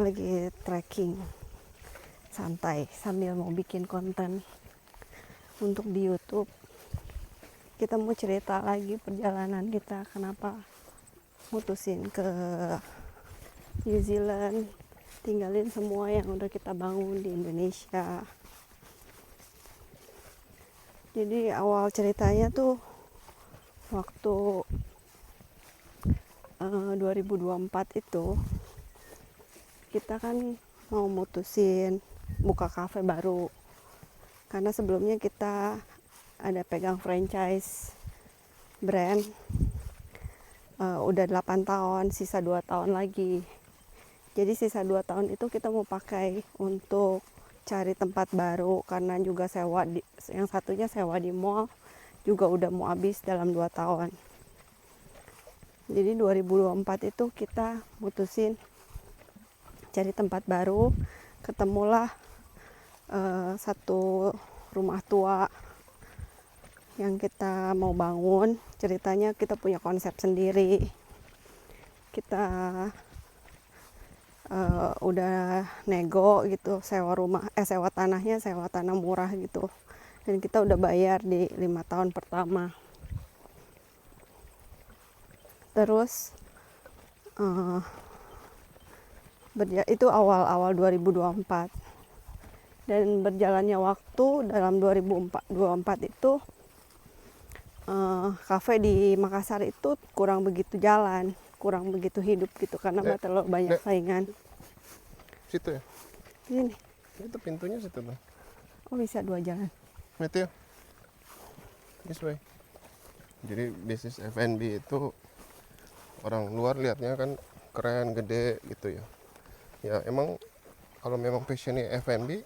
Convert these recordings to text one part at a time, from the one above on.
lagi trekking santai sambil mau bikin konten untuk di YouTube. Kita mau cerita lagi perjalanan kita, kenapa mutusin ke New Zealand, tinggalin semua yang udah kita bangun di Indonesia. Jadi awal ceritanya tuh waktu 2024 itu kita kan mau mutusin buka kafe baru, karena sebelumnya kita ada pegang franchise brand udah 8 tahun, sisa 2 tahun lagi. Jadi sisa 2 tahun itu kita mau pakai untuk cari tempat baru, karena juga sewa yang satunya sewa di mall juga udah mau habis dalam 2 tahun. Jadi 2024 itu kita mutusin cari tempat baru, ketemulah satu rumah tua yang kita mau bangun. Ceritanya kita punya konsep sendiri. Kita udah nego gitu, sewa tanahnya, sewa tanah murah gitu. Dan kita udah bayar di 5 tahun pertama. Terus itu awal 2024. Dan berjalannya waktu dalam 2024 itu kafe di Makassar itu kurang begitu jalan, kurang begitu hidup gitu, karena terlalu banyak saingan. Situ ya? Sini. Itu pintunya situ tuh. Oh, bisa 2 jalan. Itu ya? This way. Jadi bisnis F&B itu orang luar lihatnya kan keren, gede gitu ya. Ya emang kalau memang passionnya F&B,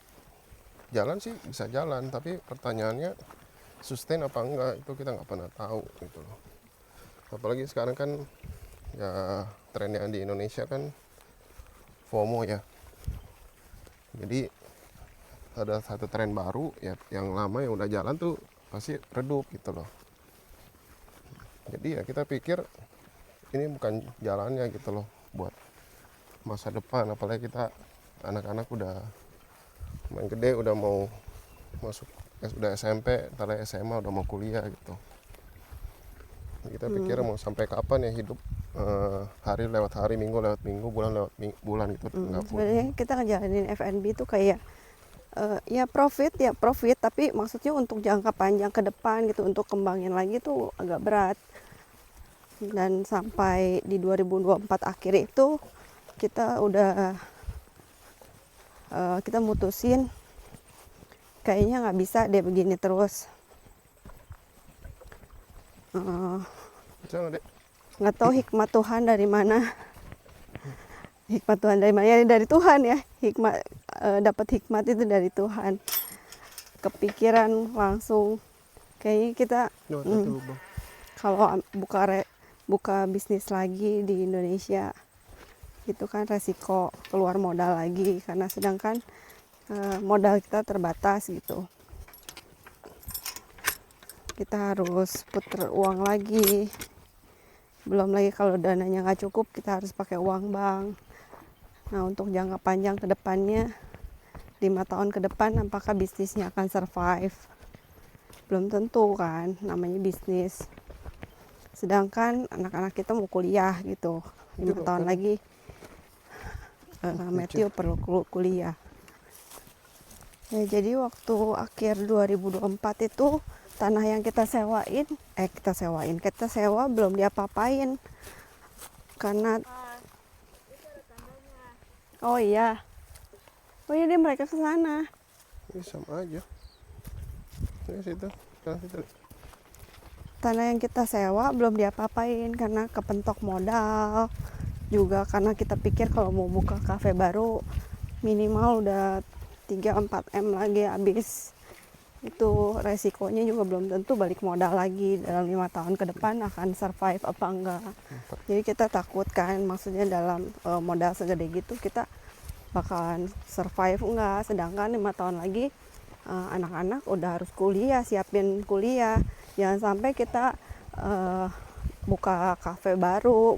jalan sih bisa jalan, tapi pertanyaannya sustain apa enggak, itu kita nggak pernah tahu gitu loh. Apalagi sekarang kan ya trennya di Indonesia kan FOMO ya. Jadi ada satu tren baru ya, yang lama yang udah jalan tuh pasti redup gitu loh. Jadi ya kita pikir ini bukan jalannya gitu loh buat masa depan, apalagi kita anak-anak udah main gede, udah mau masuk udah SMP, ntar SMA udah mau kuliah gitu. Kita pikir mau sampai kapan ya hidup, hari lewat hari, minggu lewat minggu, bulan lewat bulan gitu. Sebenarnya kita ngejalanin F&B itu kayak ya profit, tapi maksudnya untuk jangka panjang ke depan gitu, untuk kembangin lagi tuh agak berat. Dan sampai di 2024 akhir itu kita udah kita mutusin kayaknya nggak bisa deh begini terus. Nggak tahu hikmat Tuhan dari mana. Hikmat Tuhan dari mana? Ya dari Tuhan ya. Dapat hikmat itu dari Tuhan. Kepikiran langsung kayaknya kita kalau buka bisnis lagi di Indonesia itu kan resiko keluar modal lagi, karena sedangkan modal kita terbatas gitu. Kita harus putar uang lagi, belum lagi kalau dananya nggak cukup kita harus pakai uang bank. Nah, untuk jangka panjang ke depannya 5 tahun ke depan apakah bisnisnya akan survive, belum tentu kan, namanya bisnis. Sedangkan anak-anak kita mau kuliah gitu, 5 tahun lagi Matthew perlu kuliah ya. Jadi waktu akhir 2024 itu tanah yang kita sewa belum diapa-apain karena oh iya deh mereka ke sana. Ini sama aja. Ini situ. Tanah yang kita sewa belum diapa-apain karena kepentok modal, juga karena kita pikir kalau mau buka kafe baru minimal udah 3-4 M lagi habis. Itu resikonya juga belum tentu balik modal lagi dalam 5 tahun ke depan akan survive apa enggak. Jadi kita takut kan, maksudnya dalam modal segede gitu kita bakalan survive enggak. Sedangkan 5 tahun lagi anak-anak udah harus kuliah, siapin kuliah. Jangan sampai kita buka kafe baru,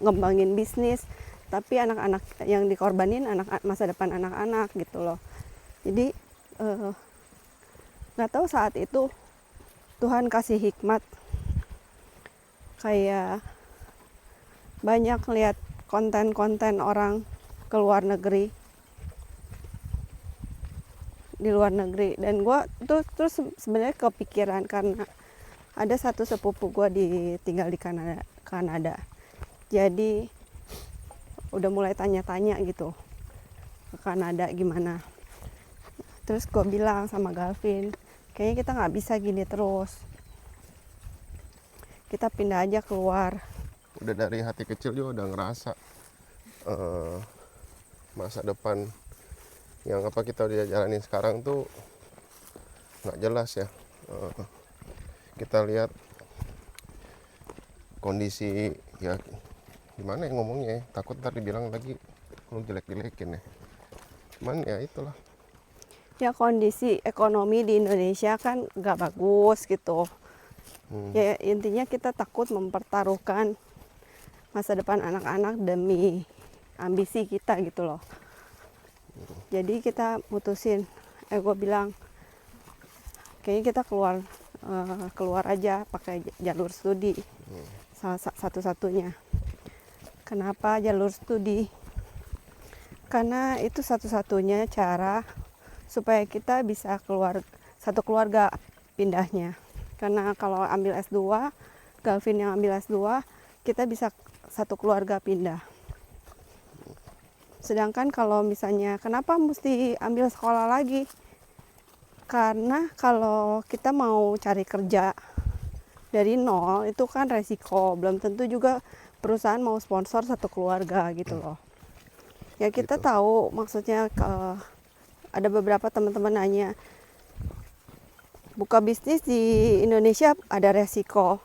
ngembangin bisnis, tapi anak-anak yang dikorbanin masa depan anak-anak gitu loh. Jadi nggak tahu saat itu Tuhan kasih hikmat, kayak banyak lihat konten-konten orang ke luar negeri, di luar negeri, dan gue tuh terus sebenarnya kepikiran karena ada satu sepupu gue tinggal di Kanada. Jadi udah mulai tanya-tanya gitu ke Kanada gimana. Terus gue bilang sama Galvin, kayaknya kita nggak bisa gini terus, kita pindah aja keluar. Udah dari hati kecil juga udah ngerasa masa depan yang apa kita udah jalanin sekarang tuh nggak jelas ya. Kita lihat kondisi ya gimana ya ngomongnya ya, takut ntar dibilang lagi lu jelek-jelekin ya, cuman ya itulah. Ya kondisi ekonomi di Indonesia kan nggak bagus gitu. Ya intinya kita takut mempertaruhkan masa depan anak-anak demi ambisi kita gitu loh. Jadi kita mutusin, gue bilang kayaknya kita keluar aja pakai jalur studi, salah satu-satunya. Kenapa jalur studi? Karena itu satu-satunya cara supaya kita bisa keluar satu keluarga pindahnya. Karena kalau ambil S2, Galvin yang ambil S2, kita bisa satu keluarga pindah. Sedangkan kalau misalnya kenapa mesti ambil sekolah lagi? Karena kalau kita mau cari kerja dari nol itu kan resiko, belum tentu juga perusahaan mau sponsor satu keluarga gitu loh. Ya kita Gitu. tahu maksudnya ada beberapa teman-teman nanya, buka bisnis di Indonesia ada resiko,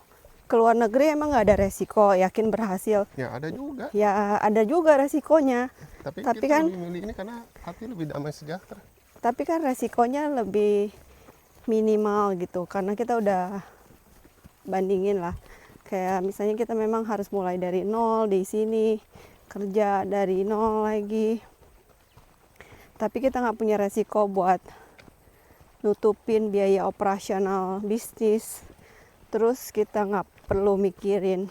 ke luar negeri emang nggak ada resiko, yakin berhasil? Ya ada juga. Ya ada juga resikonya. Tapi Tapi kita kan lebih milih ini karena hati lebih damai sejahtera. tapi kan resikonya lebih minimal gitu, karena kita udah bandingin lah. Kayak misalnya kita memang harus mulai dari nol di sini, kerja dari nol lagi. Tapi kita nggak punya resiko buat nutupin biaya operasional bisnis. Terus kita nggak perlu mikirin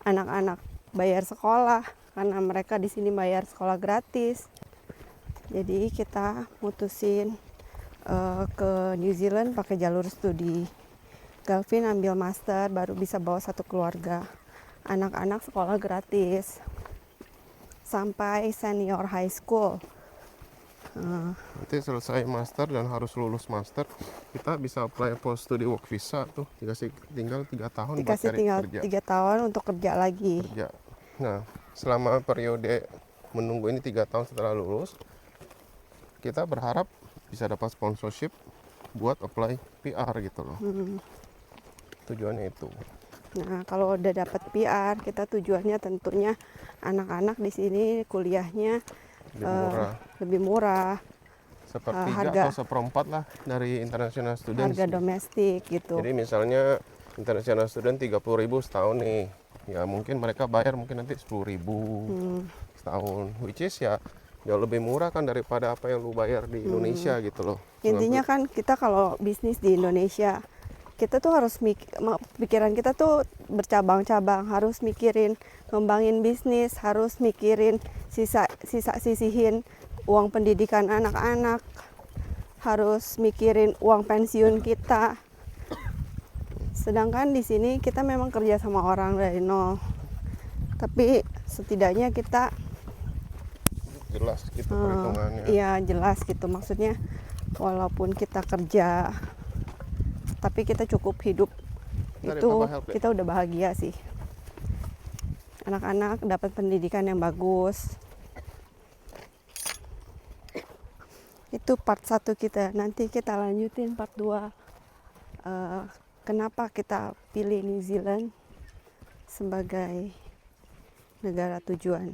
anak-anak bayar sekolah, karena mereka di sini bayar sekolah gratis. Jadi kita mutusin ke New Zealand pakai jalur studi. Galvin ambil master baru bisa bawa satu keluarga. Anak-anak sekolah gratis sampai senior high school. Nanti selesai master dan harus lulus master, kita bisa apply post study work visa tuh, tinggal 3 tahun buat Dikasih cari tinggal kerja. 3 tahun untuk kerja lagi. Nah, selama periode menunggu ini 3 tahun setelah lulus, kita berharap bisa dapat sponsorship buat apply PR gitu loh. Tujuannya itu. Nah, kalau udah dapat PR, kita tujuannya tentunya anak-anak di sini kuliahnya lebih murah, Sepertiga harga atau seperempat lah dari international student. harga domestik gitu. Jadi misalnya international student 30.000 setahun nih, ya mungkin mereka bayar mungkin nanti 10.000 setahun, which is ya jauh lebih murah kan daripada apa yang lu bayar di Indonesia gitu loh. Intinya kan kita kalau bisnis di Indonesia, kita tuh harus pikiran kita tuh bercabang-cabang, harus mikirin ngembangin bisnis, harus mikirin sisihin uang pendidikan anak-anak, harus mikirin uang pensiun kita. Sedangkan di sini kita memang kerja sama orang dari nol, tapi setidaknya kita jelas gitu perhitungannya. iya jelas gitu, maksudnya walaupun kita kerja tapi kita cukup hidup, itu kita udah bahagia sih. Anak-anak dapat pendidikan yang bagus. Itu part 1 kita. Nanti kita lanjutin part 2. Kenapa kita pilih New Zealand sebagai negara tujuan.